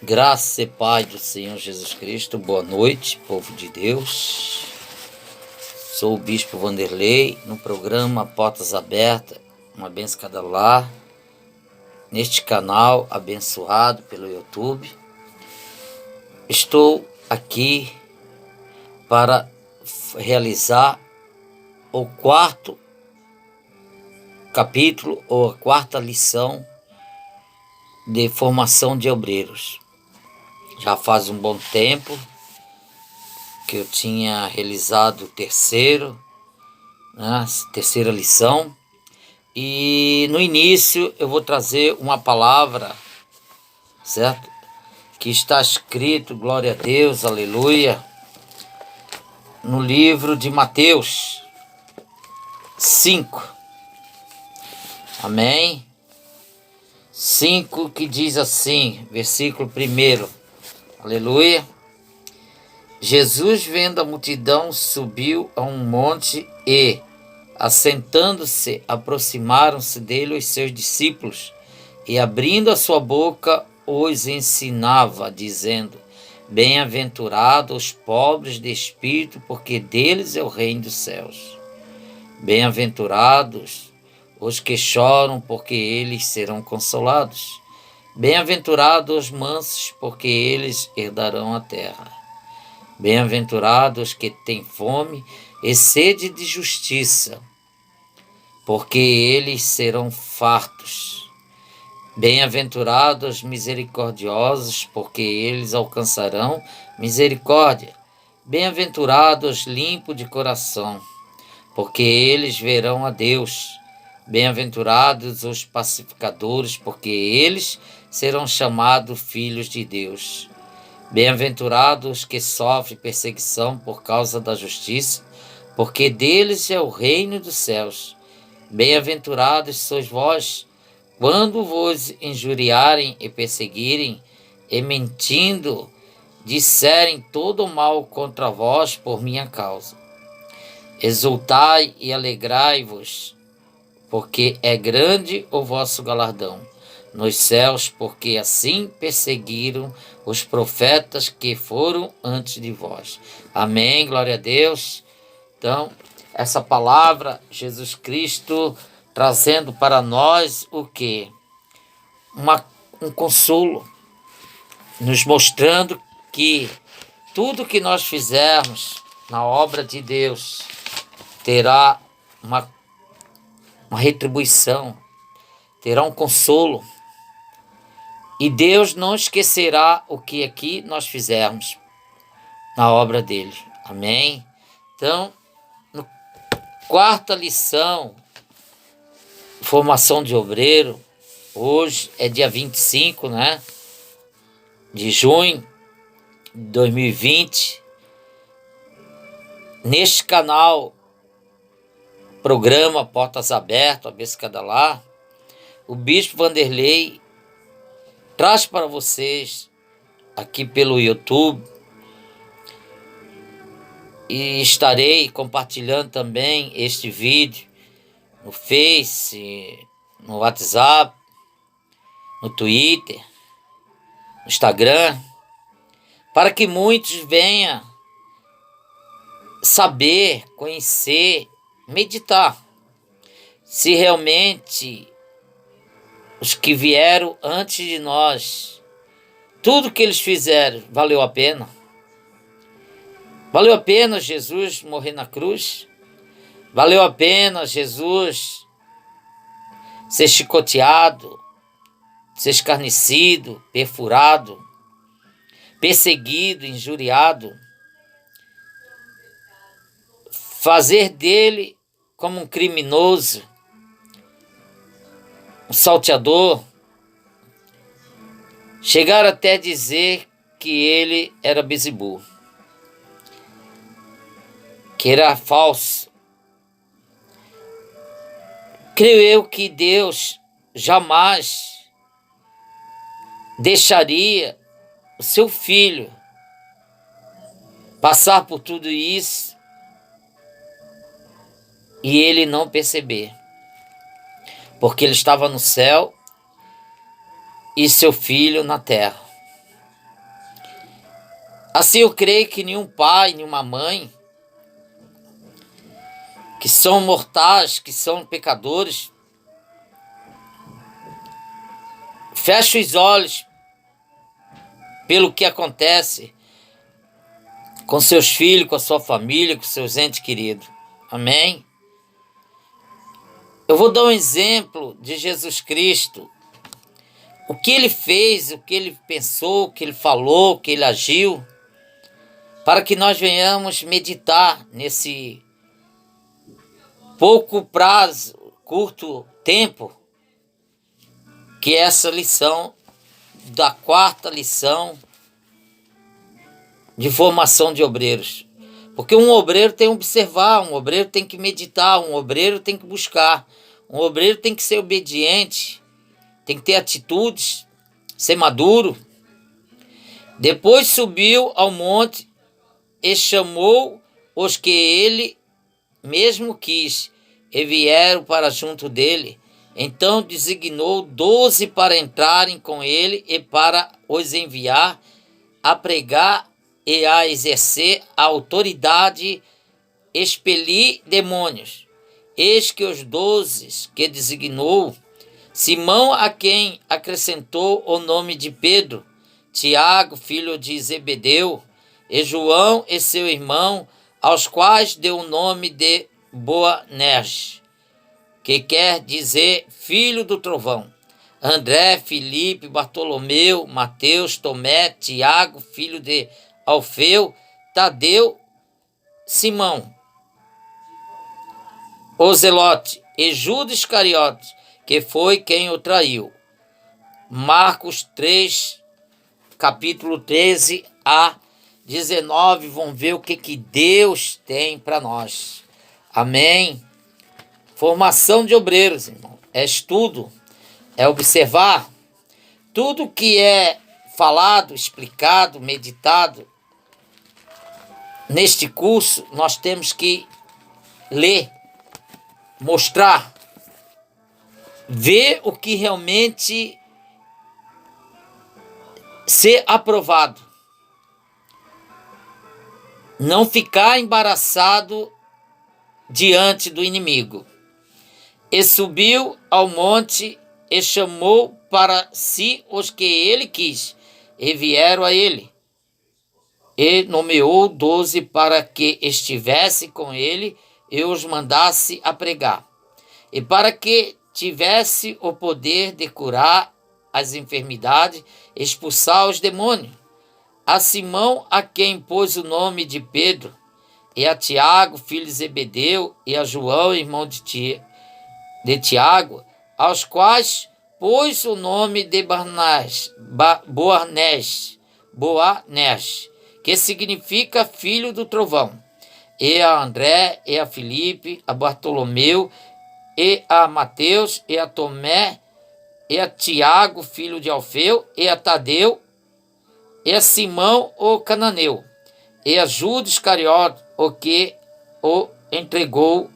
Graça e paz do Senhor Jesus Cristo. Boa noite, povo de Deus. Sou o Bispo Vanderlei, no programa Portas Abertas, uma benção cada lar, neste canal abençoado pelo YouTube. Estou aqui para realizar o quarto capítulo ou a quarta lição de formação de obreiros. Já faz um bom tempo que eu tinha realizado terceira lição, e no início eu vou trazer uma palavra, certo? Que está escrito, glória a Deus, aleluia, no livro de Mateus 5, amém? 5, que diz assim, versículo 1, aleluia. Jesus, vendo a multidão, subiu a um monte e, assentando-se, aproximaram-se dele os seus discípulos, e abrindo a sua boca, os ensinava, dizendo: Bem-aventurados os pobres de espírito, porque deles é o reino dos céus. Bem-aventurados os que choram, porque eles serão consolados. Bem-aventurados os mansos, porque eles herdarão a terra. Bem-aventurados os que têm fome e sede de justiça, porque eles serão fartos. Bem-aventurados os misericordiosos, porque eles alcançarão misericórdia. Bem-aventurados os limpos de coração, porque eles verão a Deus. Bem-aventurados os pacificadores, porque eles serão chamados filhos de Deus. Bem-aventurados os que sofrem perseguição por causa da justiça, porque deles é o reino dos céus. Bem-aventurados sois vós, quando vos injuriarem e perseguirem, e mentindo, disserem todo o mal contra vós por minha causa. Exultai e alegrai-vos, porque é grande o vosso galardão nos céus, porque assim perseguiram os profetas que foram antes de vós. Amém, glória a Deus. Então, essa palavra, Jesus Cristo trazendo para nós o quê? Um consolo, nos mostrando que tudo que nós fizermos na obra de Deus terá uma retribuição, terá um consolo. E Deus não esquecerá o que aqui nós fizermos na obra dele. Amém? Então, no quarta lição, formação de obreiro, hoje é dia 25, de junho de 2020. Neste canal, programa Portas Abertas, a vez cada lar, o Bispo Vanderlei traz para vocês aqui pelo YouTube, e estarei compartilhando também este vídeo no Face, no WhatsApp, no Twitter, no Instagram, para que muitos venham saber, conhecer, meditar se realmente os que vieram antes de nós, tudo que eles fizeram, valeu a pena? Valeu a pena Jesus morrer na cruz? Valeu a pena Jesus ser chicoteado, ser escarnecido, perfurado, perseguido, injuriado, fazer dele como um criminoso, um salteador, chegar até dizer que ele era Beelzebul, que era falso. Creio eu que Deus jamais deixaria o seu filho passar por tudo isso e ele não perceber, porque ele estava no céu e seu filho na terra. Assim eu creio que nenhum pai, nenhuma mãe, que são mortais, que são pecadores, fecha os olhos pelo que acontece com seus filhos, com a sua família, com seus entes queridos. Amém? Eu vou dar um exemplo de Jesus Cristo. O que ele fez, o que ele pensou, o que ele falou, o que ele agiu, para que nós venhamos meditar nesse pouco prazo, curto tempo, que é essa lição da quarta lição de formação de obreiros. Porque um obreiro tem que observar, um obreiro tem que meditar, um obreiro tem que buscar, um obreiro tem que ser obediente, tem que ter atitudes, ser maduro. Depois subiu ao monte e chamou os que ele mesmo quis, e vieram para junto dele. Então designou 12 para entrarem com ele e para os enviar a pregar e a exercer a autoridade, expelir demônios. Eis que os 12 que designou, Simão, a quem acrescentou o nome de Pedro, Tiago, filho de Zebedeu, e João e seu irmão, aos quais deu o nome de Boanerges, que quer dizer filho do trovão, André, Filipe, Bartolomeu, Mateus, Tomé, Tiago, filho de Alfeu, Tadeu, Simão, o Zelote, e Judas Iscariotes, que foi quem o traiu. Marcos 3, capítulo 13 a 19, vão ver o que Deus tem para nós. Amém? Formação de obreiros, irmão, é estudo, é observar. Tudo que é falado, explicado, meditado neste curso, nós temos que ler, mostrar, ver o que realmente ser aprovado. Não ficar embaraçado diante do inimigo. E subiu ao monte e chamou para si os que ele quis, e vieram a ele. E nomeou 12 para que estivesse com ele e os mandasse a pregar, e para que tivesse o poder de curar as enfermidades, expulsar os demônios. A Simão, a quem pôs o nome de Pedro, e a Tiago, filho de Zebedeu, e a João, irmão de Tiago, aos quais pôs o nome de Boanerges, que significa filho do trovão, e a André, e a Filipe, a Bartolomeu, e a Mateus, e a Tomé, e a Tiago, filho de Alfeu, e a Tadeu, e a Simão, o cananeu, e a Judas Iscariote, o que o entregou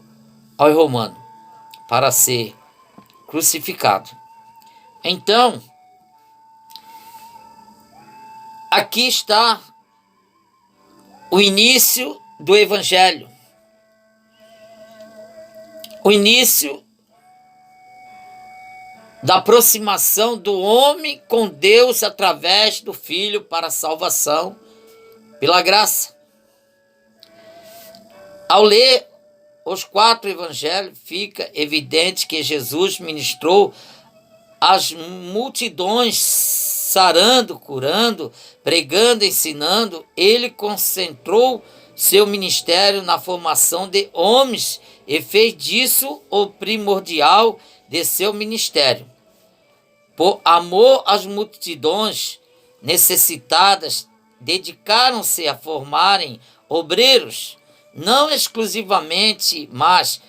aos romanos para ser crucificado. Então, aqui está o início do Evangelho, o início da aproximação do homem com Deus através do Filho para a salvação pela graça. Ao ler os 4 evangelhos, fica evidente que Jesus ministrou às multidões, sarando, curando, pregando, ensinando. Ele concentrou seu ministério na formação de homens e fez disso o primordial de seu ministério. Por amor às multidões necessitadas, dedicaram-se a formarem obreiros, não exclusivamente, mas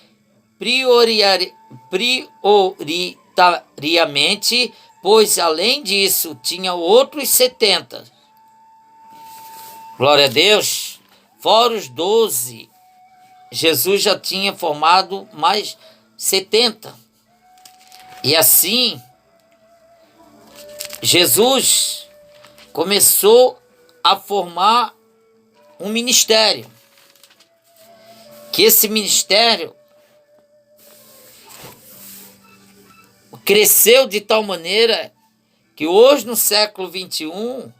prioritariamente, pois além disso tinha outros 70. Glória a Deus. Fora os 12, Jesus já tinha formado mais 70. E assim, Jesus começou a formar um ministério, que esse ministério cresceu de tal maneira que hoje, no século XXI,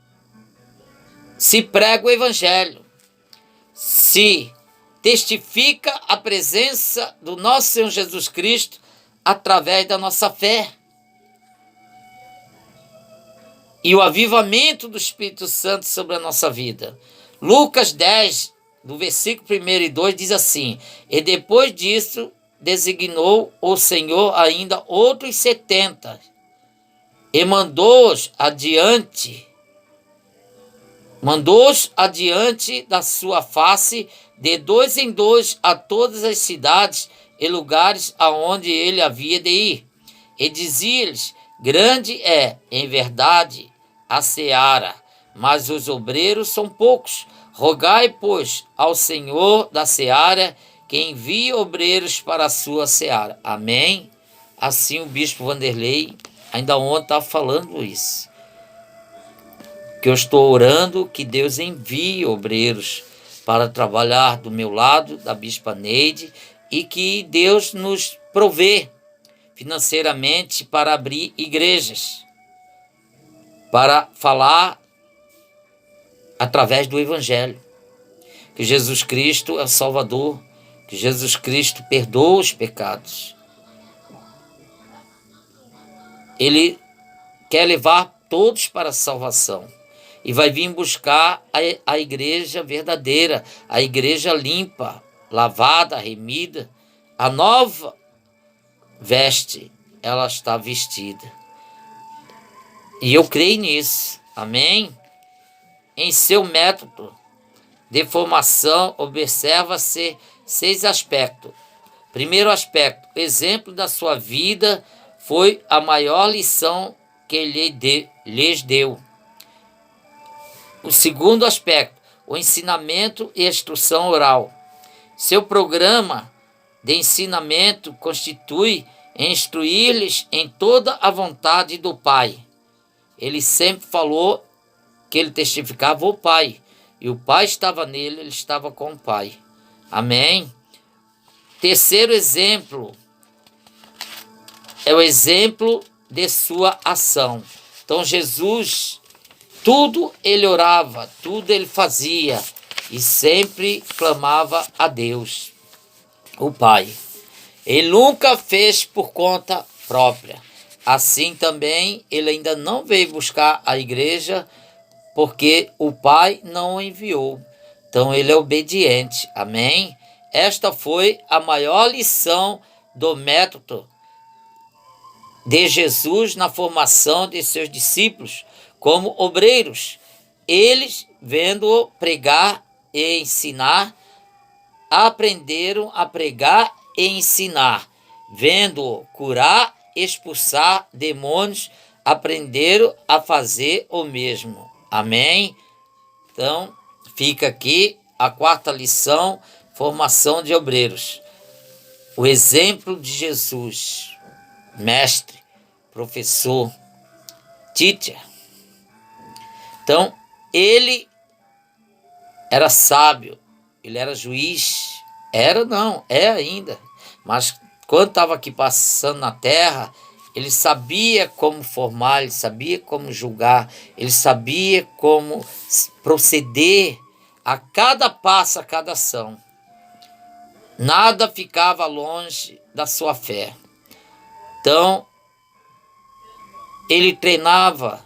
se prega o Evangelho, se testifica a presença do nosso Senhor Jesus Cristo através da nossa fé. E o avivamento do Espírito Santo sobre a nossa vida. Lucas 10, do versículo 1 e 2, diz assim: e depois disso designou o Senhor ainda outros 70, e mandou-os adiante da sua face, de dois em dois, a todas as cidades e lugares aonde ele havia de ir. E dizia-lhes: grande é, em verdade, a seara, mas os obreiros são poucos. Rogai, pois, ao Senhor da seara que envie obreiros para a sua seara. Amém? Assim o bispo Vanderlei ainda ontem estava falando isso. Que eu estou orando que Deus envie obreiros para trabalhar do meu lado, da bispa Neide, e que Deus nos provê financeiramente para abrir igrejas, para falar através do Evangelho, que Jesus Cristo é o Salvador, que Jesus Cristo perdoa os pecados. Ele quer levar todos para a salvação e vai vir buscar a igreja verdadeira, a igreja limpa, lavada, remida, a nova veste, ela está vestida. E eu creio nisso, amém? Em seu método de formação, observa-se 6 aspectos. Primeiro aspecto, o exemplo da sua vida foi a maior lição que ele lhes deu. O segundo aspecto, o ensinamento e instrução oral. Seu programa de ensinamento constitui instruir-lhes em toda a vontade do Pai. Ele sempre falou que ele testificava o Pai, e o Pai estava nele, ele estava com o Pai. Amém? Terceiro exemplo é o exemplo de sua ação. Então Jesus, tudo ele orava, tudo ele fazia, e sempre clamava a Deus, o Pai. Ele nunca fez por conta própria. Assim também ele ainda não veio buscar a igreja, porque o Pai não o enviou. Então ele é obediente. Amém? Esta foi a maior lição do método de Jesus na formação de seus discípulos como obreiros. Eles, vendo-o pregar e ensinar, aprenderam a pregar e ensinar. Vendo-o curar, expulsar demônios, aprenderam a fazer o mesmo. Amém? Então, fica aqui a quarta lição, formação de obreiros. O exemplo de Jesus, mestre, professor, teacher. Então, ele era sábio, ele era juiz. Era não, é ainda. Mas quando estava aqui passando na terra, ele sabia como formar, ele sabia como julgar, ele sabia como proceder a cada passo, a cada ação. Nada ficava longe da sua fé. Então, ele treinava,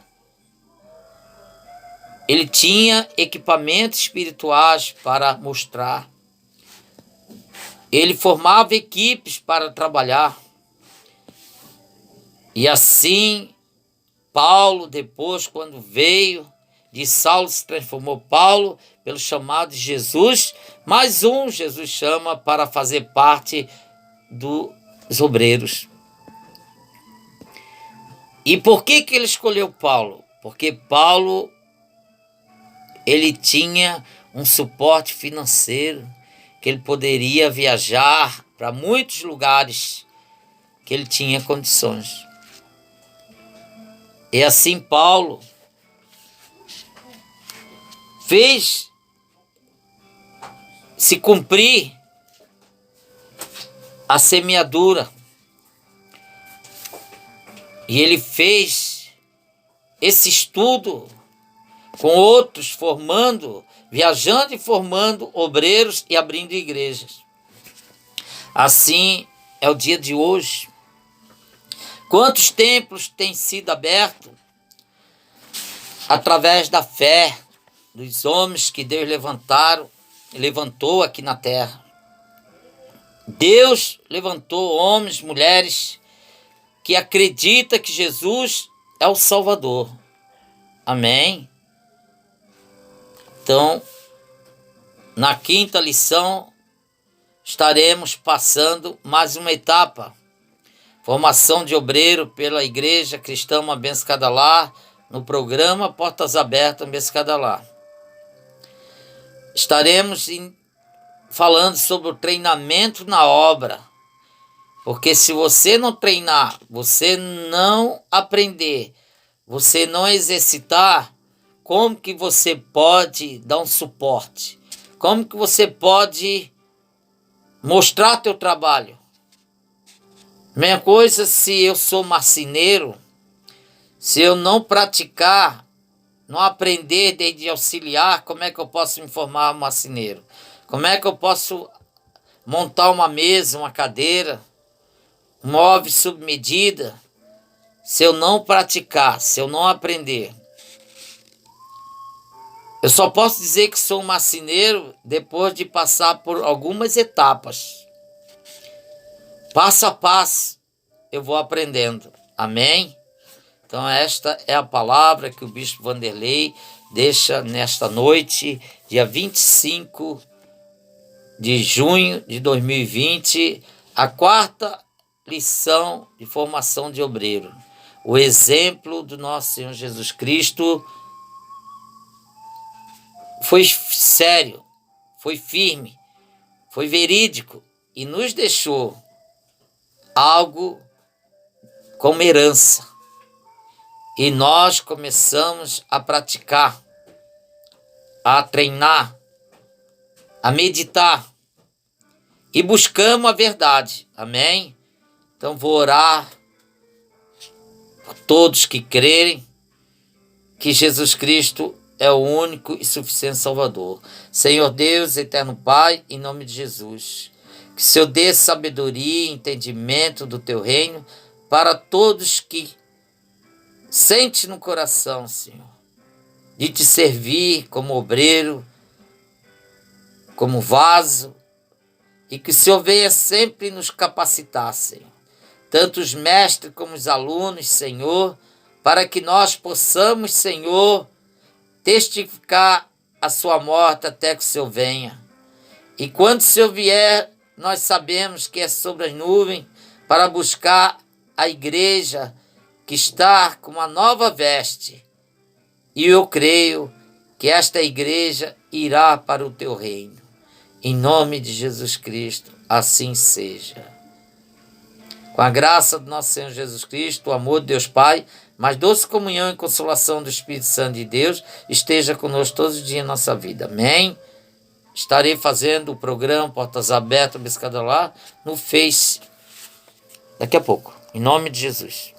ele tinha equipamentos espirituais para mostrar. Ele formava equipes para trabalhar. E assim, Paulo, depois, quando veio, de Saulo se transformou Paulo, pelo chamado de Jesus, mais um Jesus chama para fazer parte dos obreiros. E por que ele escolheu Paulo? Porque Paulo, ele tinha um suporte financeiro, que ele poderia viajar para muitos lugares, que ele tinha condições. E assim Paulo fez se cumprir a semeadura. E ele fez esse estudo com outros, formando, viajando e formando obreiros e abrindo igrejas. Assim é o dia de hoje. Quantos templos têm sido abertos através da fé dos homens que Deus levantou aqui na terra. Deus levantou homens, mulheres que acreditam que Jesus é o Salvador. Amém? Então, na quinta lição, estaremos passando mais uma etapa. Formação de obreiro pela Igreja Cristã Uma Bênção Cada Lar, no programa Portas Abertas Uma Bênção Cada Lar. Estaremos falando sobre o treinamento na obra. Porque se você não treinar, você não aprender, você não exercitar, como que você pode dar um suporte? Como que você pode mostrar teu trabalho? Mesma coisa se eu sou marceneiro, se eu não praticar, não aprender desde auxiliar, como é que eu posso me formar marceneiro? Como é que eu posso montar uma mesa, uma cadeira, um móvel sob medida, se eu não praticar, se eu não aprender? Eu só posso dizer que sou um marceneiro depois de passar por algumas etapas. Passo a passo, eu vou aprendendo. Amém? Então esta é a palavra que o Bispo Vanderlei deixa nesta noite, dia 25 de junho de 2020, a quarta lição de formação de obreiro. O exemplo do nosso Senhor Jesus Cristo foi sério, foi firme, foi verídico e nos deixou algo como herança. E nós começamos a praticar, a treinar, a meditar e buscamos a verdade. Amém? Então vou orar por todos que crerem que Jesus Cristo é o único e suficiente Salvador. Senhor Deus, eterno Pai, em nome de Jesus, que o Senhor dê sabedoria e entendimento do teu reino para todos que sentem no coração, Senhor, de te servir como obreiro, como vaso, e que o Senhor venha sempre nos capacitar, Senhor, tanto os mestres como os alunos, Senhor, para que nós possamos, Senhor, testificar a sua morte até que o Senhor venha. E quando o Senhor vier, nós sabemos que é sobre as nuvens para buscar a igreja que está com uma nova veste. E eu creio que esta igreja irá para o teu reino. Em nome de Jesus Cristo, assim seja. Com a graça do nosso Senhor Jesus Cristo, o amor de Deus Pai, mas doce comunhão e consolação do Espírito Santo de Deus, esteja conosco todos os dias em nossa vida. Amém? Estarei fazendo o programa Portas Abertas, Uma Bênção Cada Lar, no Face, daqui a pouco. Em nome de Jesus.